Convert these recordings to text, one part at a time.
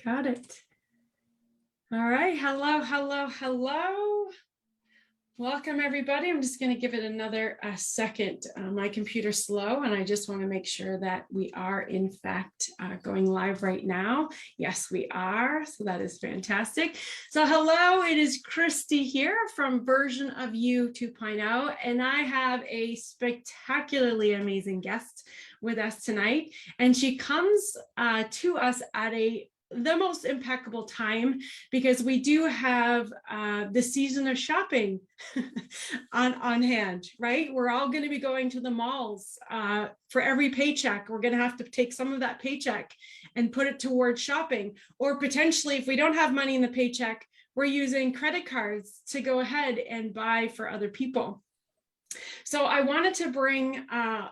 Got it. All right. Hello, hello, hello. Welcome, everybody. I'm just going to give it another second. My computer's slow, and I just want to make sure that we are, in fact, going live right now. Yes, we are. So that is fantastic. So hello, it is Christy here from Version of You 2.0, and I have a spectacularly amazing guest with us tonight. And she comes to us at the most impeccable time, because we do have the season of shopping on hand, right? We're all going to be going to the malls for every paycheck. We're going to have to take some of that paycheck and put it towards shopping, or potentially, if we don't have money in the paycheck, we're using credit cards to go ahead and buy for other people. So I wanted to bring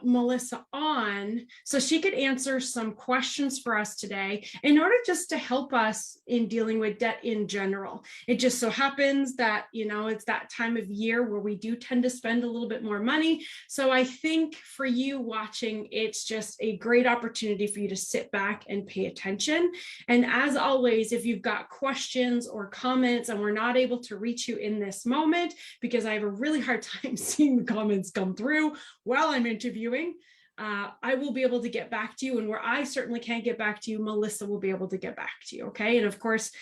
Melissa on so she could answer some questions for us today in order just to help us in dealing with debt in general. It just so happens that, it's that time of year where we do tend to spend a little bit more money. So I think for you watching, it's just a great opportunity for you to sit back and pay attention. And as always, if you've got questions or comments and we're not able to reach you in this moment, because I have a really hard time seeing the comments come through while I'm interviewing, I will be able to get back to you. And where I certainly can't get back to you, Melissa will be able to get back to you. Okay. And of course,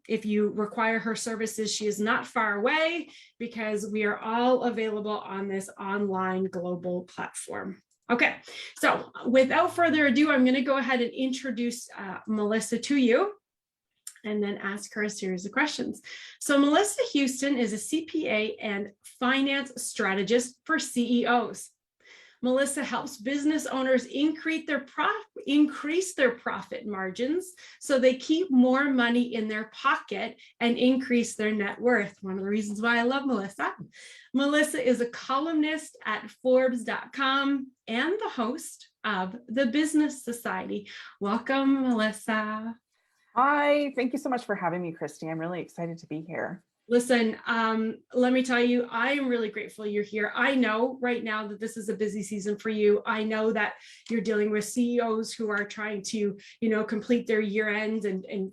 if you require her services, she is not far away, because we are all available on this online global platform. Okay. So without further ado, I'm going to go ahead and introduce Melissa to you, and then ask her a series of questions. So Melissa Houston is a CPA and finance strategist for CEOs. Melissa helps business owners increase their profit margins so they keep more money in their pocket and increase their net worth. One of the reasons why I love Melissa. Melissa is a columnist at Forbes.com and the host of the Business Society. Welcome, Melissa. Hi, thank you so much for having me, Christy. I'm really excited to be here. Listen, let me tell you, I am really grateful you're here. I know right now that this is a busy season for you. I know that you're dealing with CEOs who are trying to, complete their year end and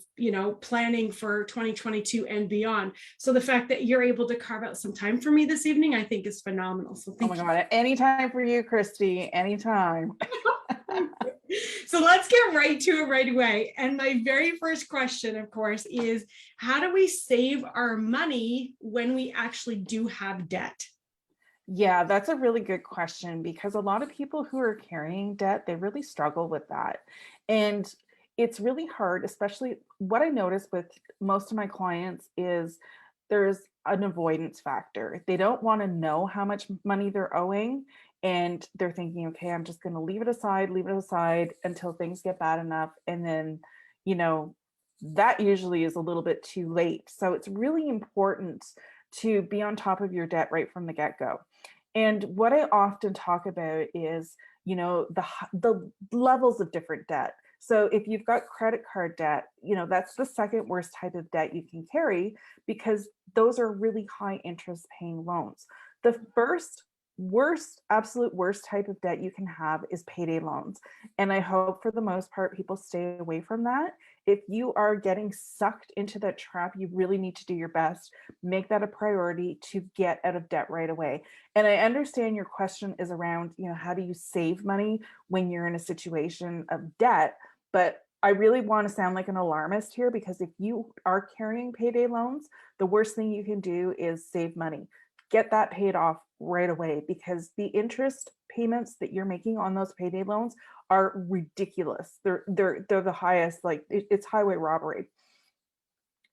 planning for 2022 and beyond. So the fact that you're able to carve out some time for me this evening, I think is phenomenal. So thank you. Oh my God, anytime for you, Christy, anytime. So let's get right to it right away. And my very first question, of course, is how do we save our money when we actually do have debt? Yeah, that's a really good question, because a lot of people who are carrying debt, they really struggle with that. And it's really hard, especially what I notice with most of my clients is there's an avoidance factor. They don't want to know how much money they're owing. And they're thinking, okay, I'm just going to leave it aside until things get bad enough. And then, that usually is a little bit too late. So it's really important to be on top of your debt right from the get-go. And what I often talk about is, the levels of different debt. So if you've got credit card debt, that's the second worst type of debt you can carry, because those are really high interest paying loans. The first absolute worst type of debt you can have is payday loans. And I hope for the most part, people stay away from that. If you are getting sucked into that trap, you really need to do your best. Make that a priority to get out of debt right away. And I understand your question is around, how do you save money when you're in a situation of debt? But I really want to sound like an alarmist here, because if you are carrying payday loans, the worst thing you can do is save money. Get that paid off right away, because the interest payments that you're making on those payday loans are ridiculous. They're the highest, like it's highway robbery.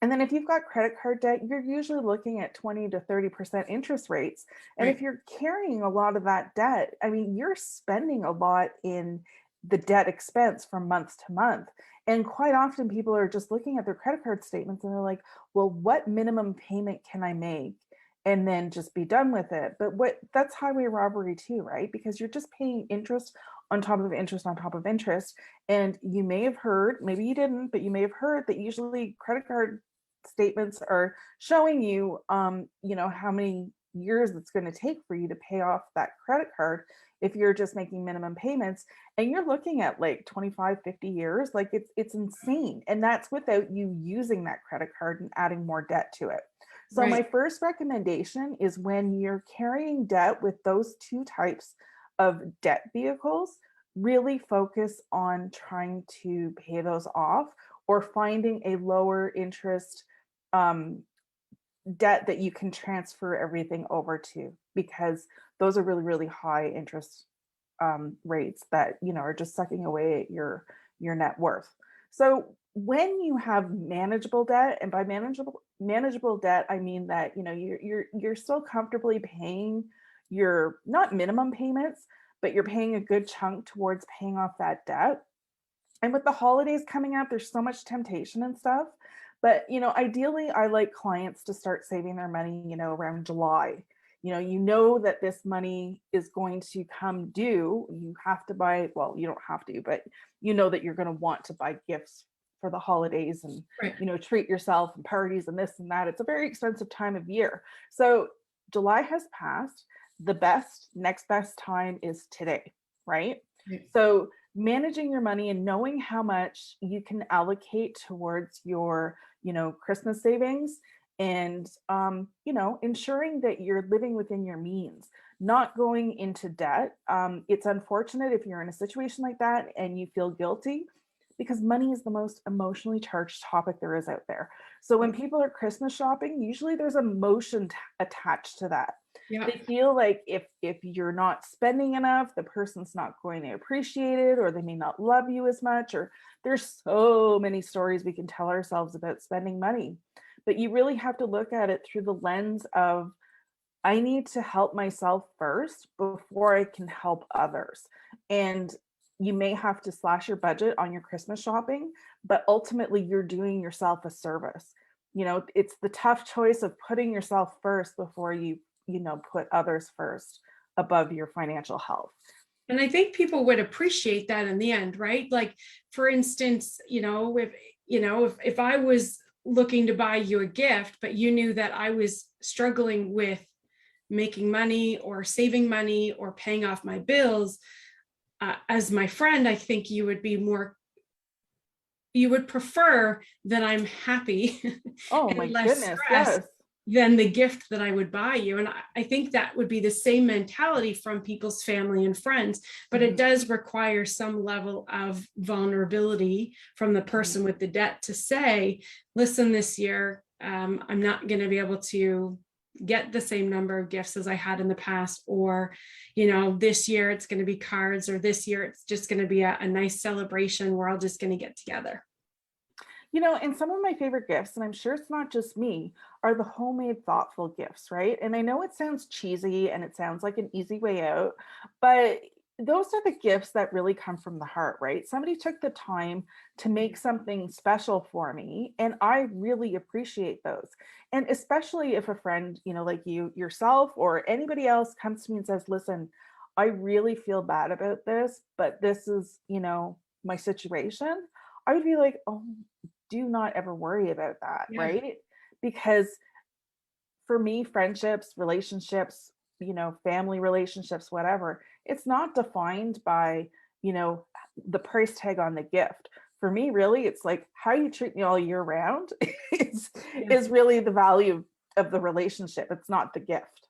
And then if you've got credit card debt, you're usually looking at 20 to 30% interest rates. And Right. If you're carrying a lot of that debt, I mean, you're spending a lot in the debt expense from month to month. And quite often people are just looking at their credit card statements and they're like, well, what minimum payment can I make? And then just be done with it. But that's highway robbery too, right? Because you're just paying interest on top of interest on top of interest. And you may have heard, maybe you didn't, but you may have heard that usually credit card statements are showing you, how many years it's going to take for you to pay off that credit card if you're just making minimum payments, and you're looking at like 25, 50 years. Like it's insane, and that's without you using that credit card and adding more debt to it. So my Right. first recommendation is, when you're carrying debt with those two types of debt vehicles, really focus on trying to pay those off, or finding a lower interest um, debt that you can transfer everything over to, because those are really, really high interest rates that, you know, are just sucking away at your net worth. So when you have manageable debt, and by manageable debt, I mean that, you know, you're still comfortably paying your, not minimum payments, but you're paying a good chunk towards paying off that debt. And with the holidays coming up, there's so much temptation and stuff. But, you know, ideally, I like clients to start saving their money, you know, around July. You know that this money is going to come due. You have to buy, well, you don't have to, but you know that you're going to want to buy gifts for the holidays, and, Right. you know, treat yourself and parties and this and that. It's a very expensive time of year. So July has passed. The next best time is today, right? Right. So managing your money and knowing how much you can allocate towards your, you know, Christmas savings, and you know, ensuring that you're living within your means, not going into debt. It's unfortunate if you're in a situation like that and you feel guilty, because money is the most emotionally charged topic there is out there. So when people are Christmas shopping, usually there's emotion attached to that. Yeah. They feel like if you're not spending enough, the person's not going to appreciate it, or they may not love you as much, or there's so many stories we can tell ourselves about spending money. But you really have to look at it through the lens of, I need to help myself first before I can help others. And you may have to slash your budget on your Christmas shopping, but ultimately you're doing yourself a service. You know, it's the tough choice of putting yourself first before you know, put others first above your financial health. And I think people would appreciate that in the end, right? Like, for instance, if I was looking to buy you a gift, but you knew that I was struggling with making money or saving money or paying off my bills, as my friend, I think you would prefer that I'm happy Oh and my less goodness, stressed yes. than the gift that I would buy you. And I think that would be the same mentality from people's family and friends, but it does require some level of vulnerability from the person with the debt to say, listen, this year, I'm not going to be able to get the same number of gifts as I had in the past, or, you know, this year it's going to be cards, or this year it's just going to be a nice celebration. We're all just going to get together. You know, and some of my favorite gifts, and I'm sure it's not just me, are the homemade thoughtful gifts, right? And I know it sounds cheesy and it sounds like an easy way out, but those are the gifts that really come from the heart, right? Somebody took the time to make something special for me, and I really appreciate those. And especially if a friend, you know, like you yourself or anybody else comes to me and says, "Listen, I really feel bad about this, but this is, you know, my situation." I would be like, "Oh, do not ever worry about that," Yeah. right? Because for me, friendships, relationships, you know, family relationships, whatever, it's not defined by, you know, the price tag on the gift. For me, really, it's like how you treat me all year round is Yeah. is really the value of the relationship. It's not the gift.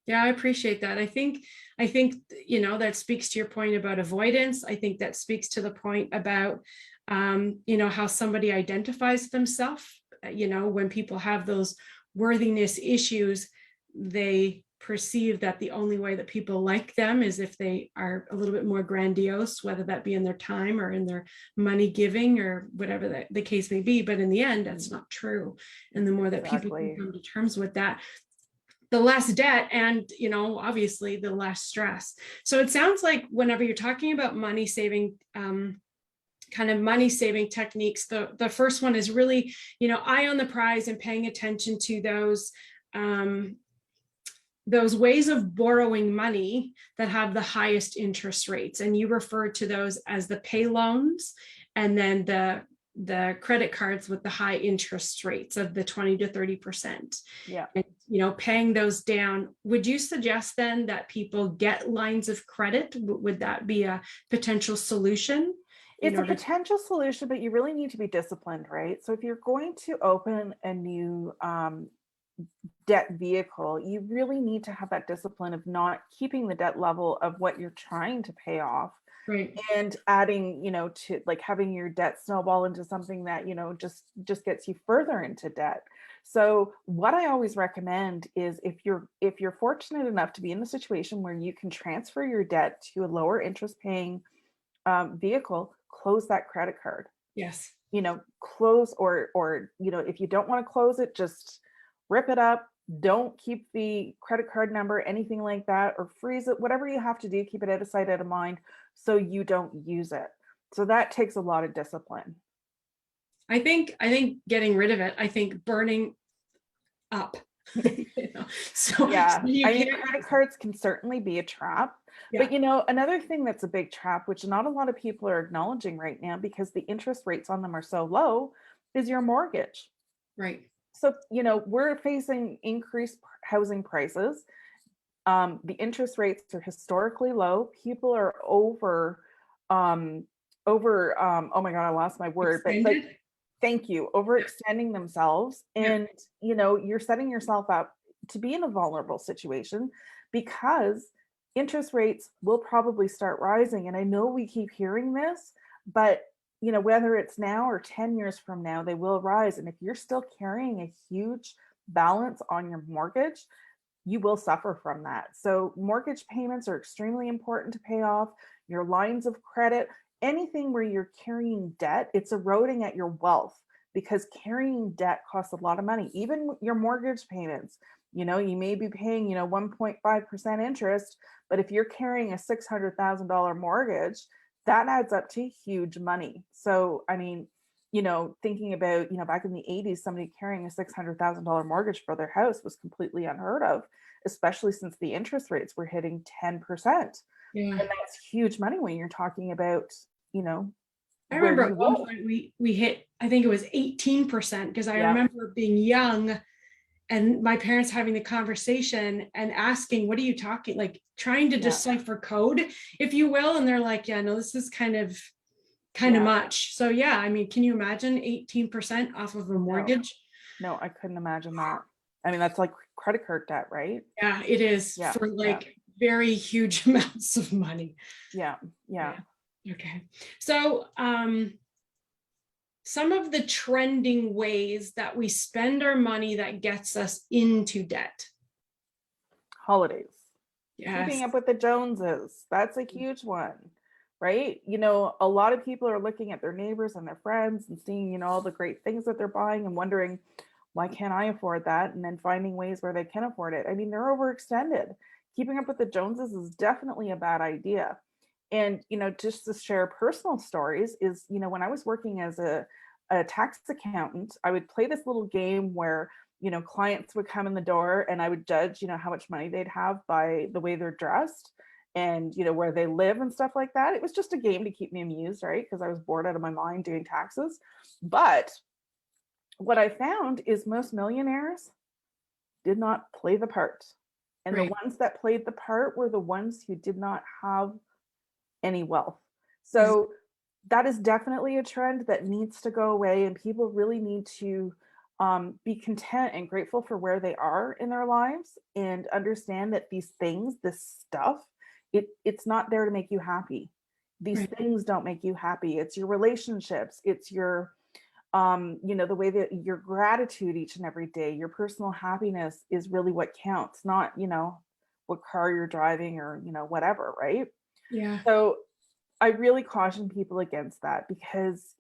Yeah, I appreciate that. I think, that speaks to your point about avoidance. I think that speaks to the point about, how somebody identifies themselves. When people have those worthiness issues, they perceive that the only way that people like them is if they are a little bit more grandiose, whether that be in their time or in their money giving or whatever the case may be. But in the end, that's not true. And the more that people can Exactly. come to terms with that, the less debt and, obviously the less stress. So it sounds like whenever you're talking about money saving, kind of money saving techniques, the first one is really, eye on the prize and paying attention to those ways of borrowing money that have the highest interest rates. And you refer to those as the pay loans, and then the the credit cards with the high interest rates of the 20 to 30%. Yeah. And, paying those down. Would you suggest then that people get lines of credit? Would that be a potential solution? It's a potential solution, but you really need to be disciplined, right? So if you're going to open a new debt vehicle, you really need to have that discipline of not keeping the debt level of what you're trying to pay off, Right. and adding, to like having your debt snowball into something that, just gets you further into debt. So what I always recommend is if you're fortunate enough to be in the situation where you can transfer your debt to a lower interest paying vehicle, close that credit card. Yes. Close, or if you don't want to close it, just rip it up. Don't keep the credit card number, anything like that, or freeze it. Whatever you have to do, keep it out of sight, out of mind, so you don't use it. So that takes a lot of discipline. I think getting rid of it, I think burning up. So Yeah, you I mean, can't. credit cards can certainly be a trap. Yeah. But another thing that's a big trap, which not a lot of people are acknowledging right now because the interest rates on them are so low, is your mortgage. Right. So, we're facing increased housing prices. The interest rates are historically low. People are oh my God, I lost my word, but like, Extended? thank you, overextending themselves. Yeah. And, you're setting yourself up to be in a vulnerable situation because interest rates will probably start rising. And I know we keep hearing this, but whether it's now or 10 years from now, they will rise. And if you're still carrying a huge balance on your mortgage, you will suffer from that. So mortgage payments are extremely important to pay off. Your lines of credit, anything where you're carrying debt, it's eroding at your wealth because carrying debt costs a lot of money. Even your mortgage payments, you may be paying, 1.5% interest, but if you're carrying a $600,000 mortgage, that adds up to huge money. So, I mean, thinking about, back in the 80s, somebody carrying a $600,000 mortgage for their house was completely unheard of, especially since the interest rates were hitting 10%. Yeah. And that's huge money when you're talking about, I where remember you at one live. point we hit, I think it was 18%, because I Yeah. remember being young and my parents having the conversation and asking, what are you talking, like trying to Yeah. decipher code, if you will. And they're like, yeah, no, this is kind of Yeah. much. So yeah, I mean, can you imagine 18% off of a mortgage? No, I couldn't imagine that. I mean, that's like credit card debt, right? Yeah, it is Yeah, for yeah. like very huge amounts of money. Yeah. Okay. So some of the trending ways that we spend our money that gets us into debt. Holidays. Yes. Keeping up with the Joneses. That's a huge one, right? A lot of people are looking at their neighbors and their friends and seeing, all the great things that they're buying and wondering, why can't I afford that? And then finding ways where they can afford it. I mean, they're overextended. Keeping up with the Joneses is definitely a bad idea. And, just to share personal stories is, when I was working as a tax accountant, I would play this little game where, clients would come in the door and I would judge, how much money they'd have by the way they're dressed and, where they live and stuff like that. It was just a game to keep me amused, right? Because I was bored out of my mind doing taxes. But what I found is most millionaires did not play the part. And Right. the ones that played the part were the ones who did not have any wealth. So that is definitely a trend that needs to go away. And people really need to be content and grateful for where they are in their lives and understand that these things, this stuff, it's not there to make you happy. These Right. things don't make you happy. It's your relationships, it's your the way that your gratitude each and every day, your personal happiness is really what counts, not, what car you're driving or, whatever, right? Yeah. So I really caution people against that because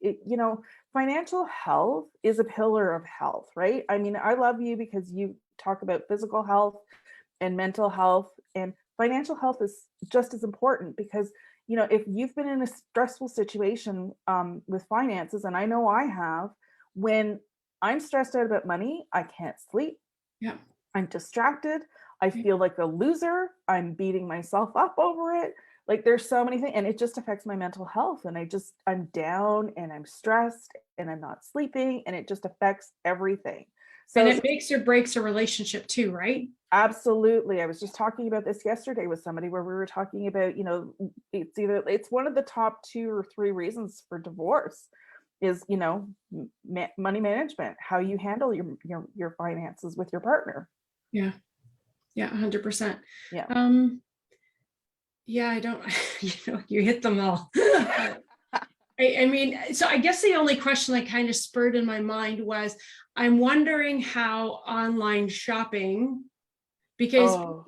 financial health is a pillar of health, right? I mean, I love you because you talk about physical health and mental health, and financial health is just as important because if you've been in a stressful situation with finances, and I know I have, when I'm stressed out about money, I can't sleep. Yeah. I'm distracted. I feel like a loser. I'm beating myself up over it. Like there's so many things, and it just affects my mental health. And I'm down and I'm stressed and I'm not sleeping, and it just affects everything. And So it makes or breaks a relationship too, right? absolutely. I was just talking about this yesterday with somebody where we were talking about, it's one of the top 2 or 3 reasons for divorce is, money management, how you handle your finances with your partner. Yeah. Yeah, 100%. Yeah. Yeah, I don't, you hit them all. I mean, so I guess the only question that kind of spurred in my mind was, I'm wondering how online shopping, because Oh,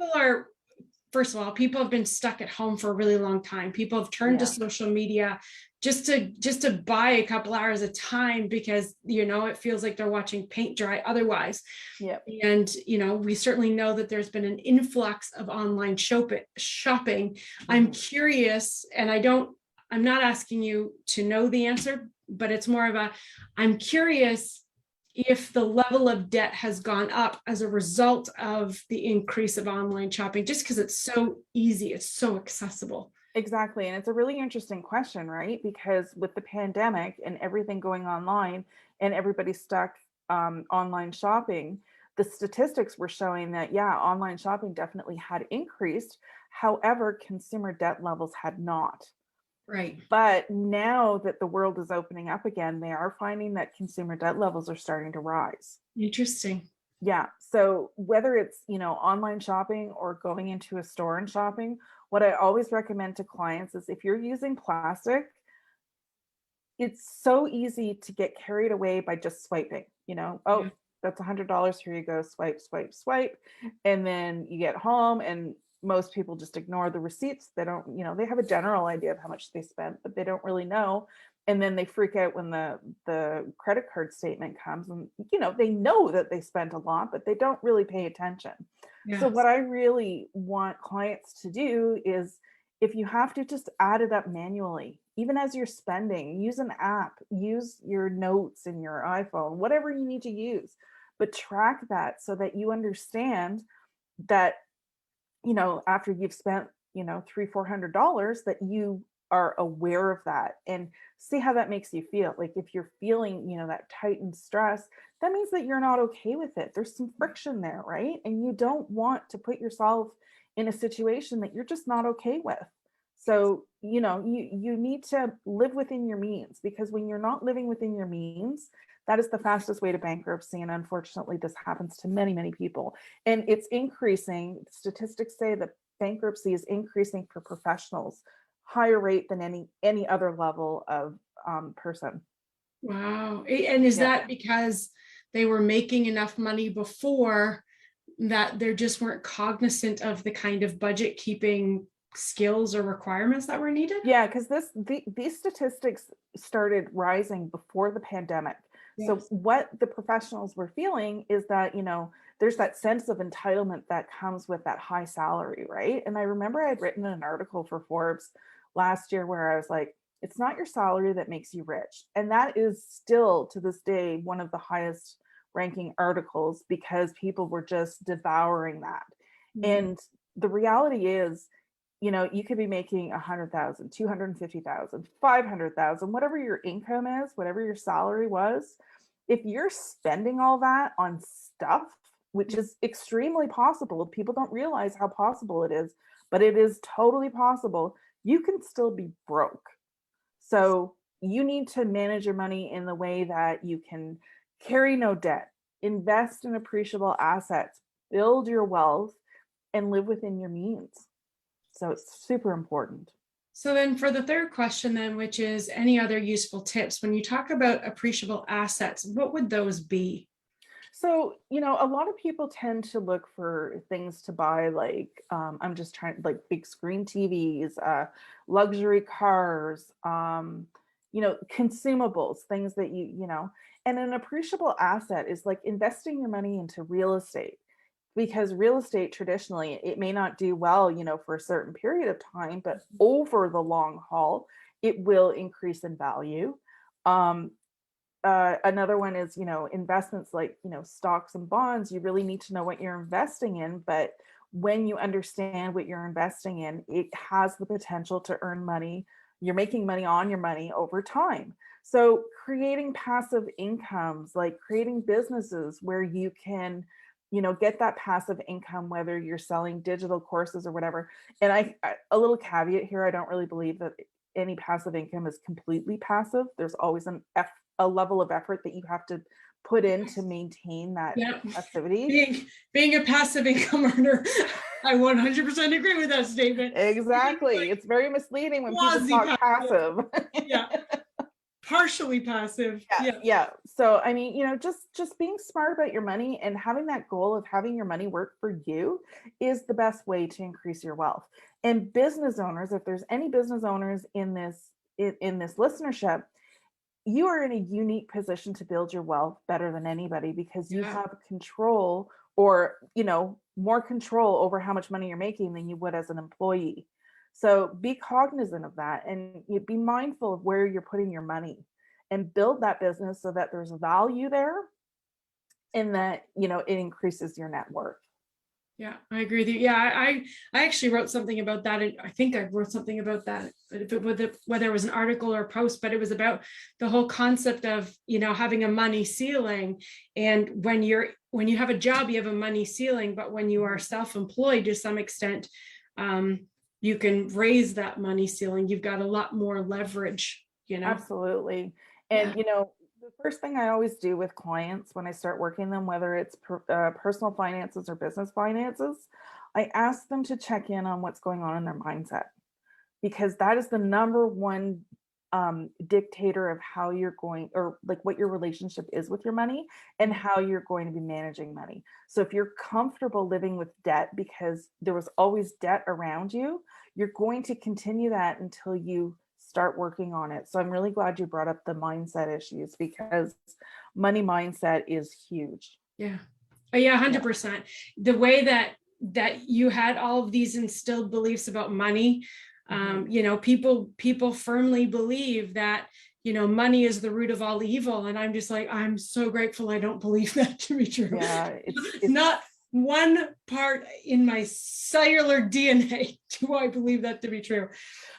first of all, people have been stuck at home for a really long time. People have turned to yeah. social media just to buy a couple hours of time because, it feels like they're watching paint dry otherwise. Yeah. And, we certainly know that there's been an influx of online shopping. I'm curious, and I'm not asking you to know the answer, but it's more of I'm curious if the level of debt has gone up as a result of the increase of online shopping, just because it's so easy, it's so accessible. Exactly. And it's a really interesting question, right? Because with the pandemic and everything going online and everybody stuck online shopping, the statistics were showing that, yeah, online shopping definitely had increased. However, consumer debt levels had not. Right. But now that the world is opening up again, they are finding that consumer debt levels are starting to rise. Interesting. Yeah. So whether it's, online shopping or going into a store and shopping, what I always recommend to clients is if you're using plastic, it's so easy to get carried away by just swiping, Yeah. oh, that's $100. Here you go. Swipe, swipe, swipe. And then you get home and most people just ignore the receipts. They don't, they have a general idea of how much they spent, but they don't really know. And then they freak out when the credit card statement comes and, they know that they spent a lot, but they don't really pay attention. So Yeah. what I really want clients to do is if you have to just add it up manually, even as you're spending, use an app, use your notes in your iPhone, whatever you need to use, but track that so that you understand that, after you've spent, $300-400, that you are aware of that and see how that makes you feel. Like if you're feeling, that heightened stress, that means that you're not okay with it. There's some friction there, right? And you don't want to put yourself in a situation that you're just not okay with. So, you need to live within your means, because when you're not living within your means, that is the fastest way to bankruptcy. And unfortunately, this happens to many, many people. And it's increasing. Statistics say that bankruptcy is increasing for professionals higher rate than any other level of person. Wow. And is Yeah. that because they were making enough money before that they just weren't cognizant of the kind of budget keeping skills or requirements that were needed? Yeah, because these statistics started rising before the pandemic. So Yes. what the professionals were feeling is that, there's that sense of entitlement that comes with that high salary, right? And I remember I had written an article for Forbes last year where I was like, it's not your salary that makes you rich. And that is still to this day one of the highest ranking articles because people were just devouring that. Mhm. And the reality is, you could be making 100,000, 250,000, 500,000, whatever your income is, whatever your salary was. If you're spending all that on stuff, which is extremely possible, people don't realize how possible it is, but it is totally possible. You can still be broke. So you need to manage your money in the way that you can carry no debt, invest in appreciable assets, build your wealth, and live within your means. So it's super important. So then for the third question then, which is any other useful tips, when you talk about appreciable assets, what would those be? So, a lot of people tend to look for things to buy, like I'm just trying, like big screen TVs, luxury cars, consumables, things that and an appreciable asset is like investing your money into real estate, because real estate traditionally it may not do well, for a certain period of time, but over the long haul, it will increase in value. Um, Another one is, investments like, stocks and bonds. You really need to know what you're investing in, but when you understand what you're investing in, it has the potential to earn money. You're making money on your money over time. So creating passive incomes, like creating businesses where you can, get that passive income, whether you're selling digital courses or whatever. And a little caveat here, I don't really believe that any passive income is completely passive. There's always a level of effort that you have to put in to maintain that Yeah. passivity. Being a passive income earner, I 100% agree with that statement. Exactly. It's very misleading when people talk passive. Yeah. Partially passive. Yeah. So I mean, just being smart about your money and having that goal of having your money work for you is the best way to increase your wealth. And business owners, if there's any business owners in this listenership, you are in a unique position to build your wealth better than anybody because you have control, or more control over how much money you're making than you would as an employee. So be cognizant of that, and you be mindful of where you're putting your money, and build that business so that there's value there, and that it increases your net worth. Yeah, I agree with you. Yeah, I actually wrote something about that. And I think I wrote something about that, whether it was an article or a post, but it was about the whole concept of, having a money ceiling. And when you have a job, you have a money ceiling, but when you are self-employed to some extent, you can raise that money ceiling. You've got a lot more leverage, Absolutely. And, the first thing I always do with clients when I start working them, whether it's personal finances or business finances, I ask them to check in on what's going on in their mindset, because that is the number one dictator of how you're going, or like what your relationship is with your money and how you're going to be managing money. So if you're comfortable living with debt because there was always debt around you, you're going to continue that until you start working on it. So I'm really glad you brought up the mindset issues, because money mindset is huge. Yeah. Oh, yeah, 100%. The way that you had all of these instilled beliefs about money, people firmly believe that, money is the root of all evil. And I'm just like, I'm so grateful I don't believe that to be true. Yeah, it's not one part in my cellular DNA do I believe that to be true.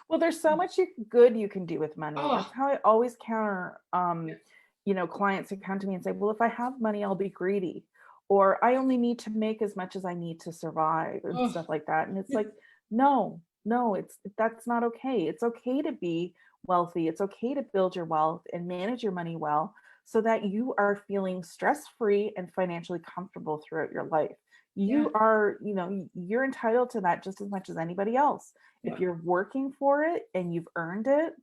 Well, there's so much good you can do with money. That's Oh, how I always counter, clients who come to me and say, well, if I have money, I'll be greedy, or I only need to make as much as I need to survive, and oh, stuff like that. And it's like, no, that's not okay. It's okay to be wealthy. It's okay to build your wealth and manage your money well, so that you are feeling stress-free and financially comfortable throughout your life. yeah. You're entitled to that just as much as anybody else. If you're working for it and you've earned it,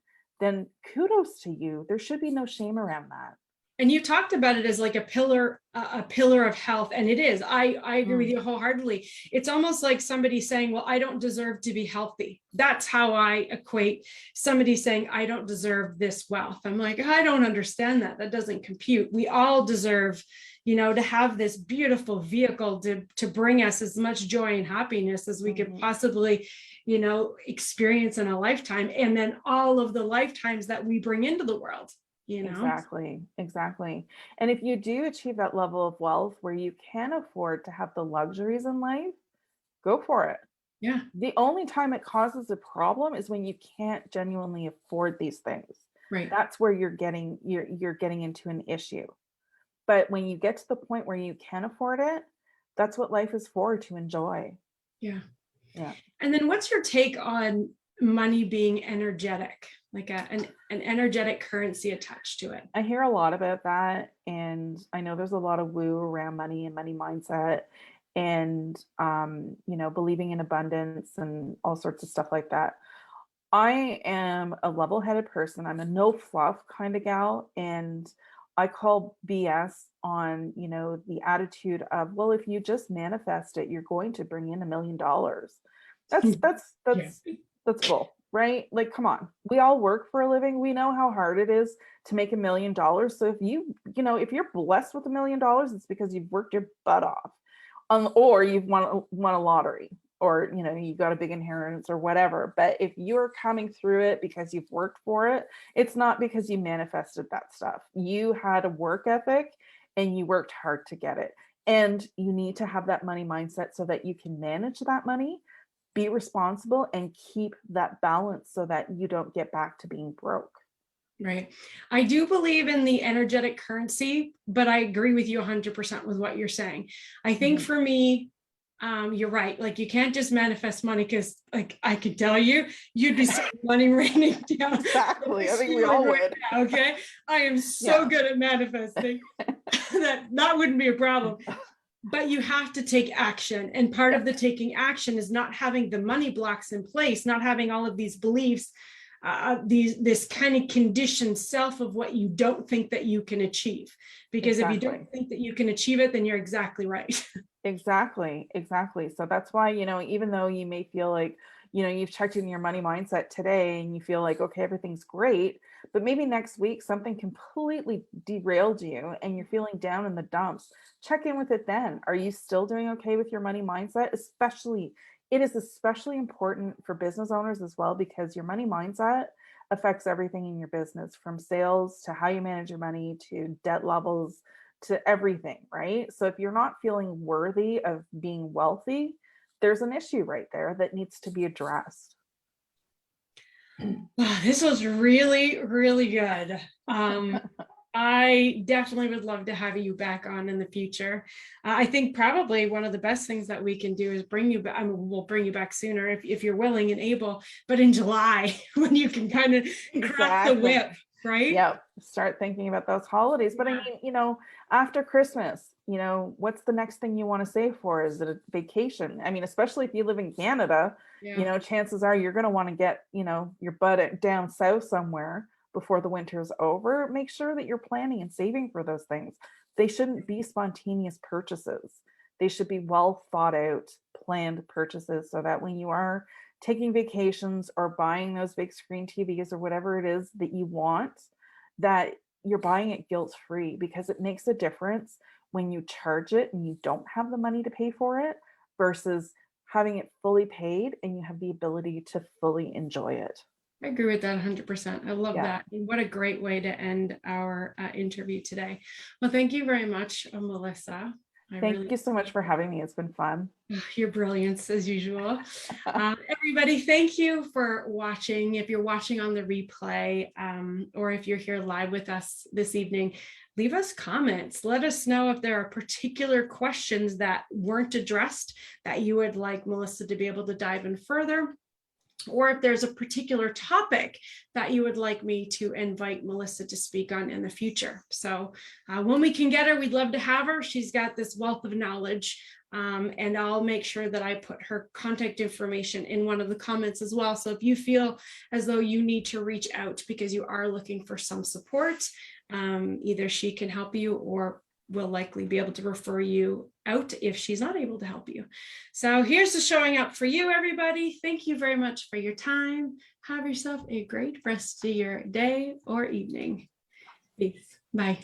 then kudos to you. There should be no shame around that. And you talked about it as like a pillar of health, and it is. I agree with you wholeheartedly. It's almost like somebody saying, well, I don't deserve to be healthy. That's how I equate somebody saying, I don't deserve this wealth. I'm like, I don't understand that. That doesn't compute. We all deserve, to have this beautiful vehicle to bring us as much joy and happiness as we could possibly, experience in a lifetime, and then all of the lifetimes that we bring into the world. Exactly. And if you do achieve that level of wealth where you can afford to have the luxuries in life, go for it. Yeah. The only time it causes a problem is when you can't genuinely afford these things. Right. That's where you're getting into an issue. But when you get to the point where you can afford it, that's what life is for, to enjoy. Yeah. Yeah. And then what's your take on money being energetic, like an energetic currency attached to it? I hear a lot about that, and I know there's a lot of woo around money and money mindset, and believing in abundance and all sorts of stuff like that. I am a level-headed person. I'm a no fluff kind of gal, and I call BS on, the attitude of, well, if you just manifest it, you're going to bring in $1 million. That's bull, right? Like, come on. We all work for a living. We know how hard it is to make $1 million. So if you're blessed with $1 million, it's because you've worked your butt off, or you've won a lottery, or you got a big inheritance or whatever. But if you're coming through it because you've worked for it, it's not because you manifested that stuff. You had a work ethic and you worked hard to get it. And you need to have that money mindset so that you can manage that money, be responsible, and keep that balance so that you don't get back to being broke. Right. I do believe in the energetic currency, but I agree with you 100% with what you're saying. I think Mhm. for me, you're right. Like you can't just manifest money because like I could tell you, you'd be seeing money raining down from Exactly. the I think we ceiling all right would. now. Okay. I am so Yeah. good at manifesting that wouldn't be a problem. But you have to take action. And part of Yep. the taking action is not having the money blocks in place, not having all of these beliefs, this kind of conditioned self of what you don't think that you can achieve. Because if you Exactly. don't think that you can achieve it, then you're exactly right. Exactly, exactly. So that's why, even though you may feel like, you've checked in your money mindset today and you feel like, okay, everything's great, but maybe next week something completely derailed you and you're feeling down in the dumps. Check in with it then. Are you still doing okay with your money mindset? It is especially important for business owners as well because your money mindset affects everything in your business from sales to how you manage your money to debt levels to everything, right? So if you're not feeling worthy of being wealthy, there's an issue right there that needs to be addressed. Wow, this was really, really good. I definitely would love to have you back on in the future. I think probably one of the best things that we can do is bring you back. I mean, we'll bring you back sooner if you're willing and able, but in July when you can kind of crack the Exactly. whip, right? Yep. Start thinking about those holidays. But I Yeah. mean, after Christmas, what's the next thing you want to save for? Is it a vacation? I mean, especially if you live in Canada, Yeah. chances are you're going to want to get, your butt down south somewhere before the winter is over. Make sure that you're planning and saving for those things. They shouldn't be spontaneous purchases. They should be well thought out, planned purchases so that when you are taking vacations or buying those big screen TVs or whatever it is that you want, that you're buying it guilt free because it makes a difference when you charge it and you don't have the money to pay for it versus having it fully paid and you have the ability to fully enjoy it. I agree with that 100%. I love Yeah. that. And what a great way to end our interview today. Well, thank you very much, Melissa. I Thank really you so much for having me. It's been fun. your brilliance as usual. Everybody, thank you for watching. If you're watching on the replay or if you're here live with us this evening, leave us comments. Let us know if there are particular questions that weren't addressed that you would like Melissa to be able to dive in further, or if there's a particular topic that you would like me to invite Melissa to speak on in the future. So when we can get her, we'd love to have her. She's got this wealth of knowledge, and I'll make sure that I put her contact information in one of the comments as well. So if you feel as though you need to reach out because you are looking for some support, either she can help you or will likely be able to refer you out if she's not able to help you. So here's the showing up for you, everybody. Thank you very much for your time. Have yourself a great rest of your day or evening. Peace. Bye.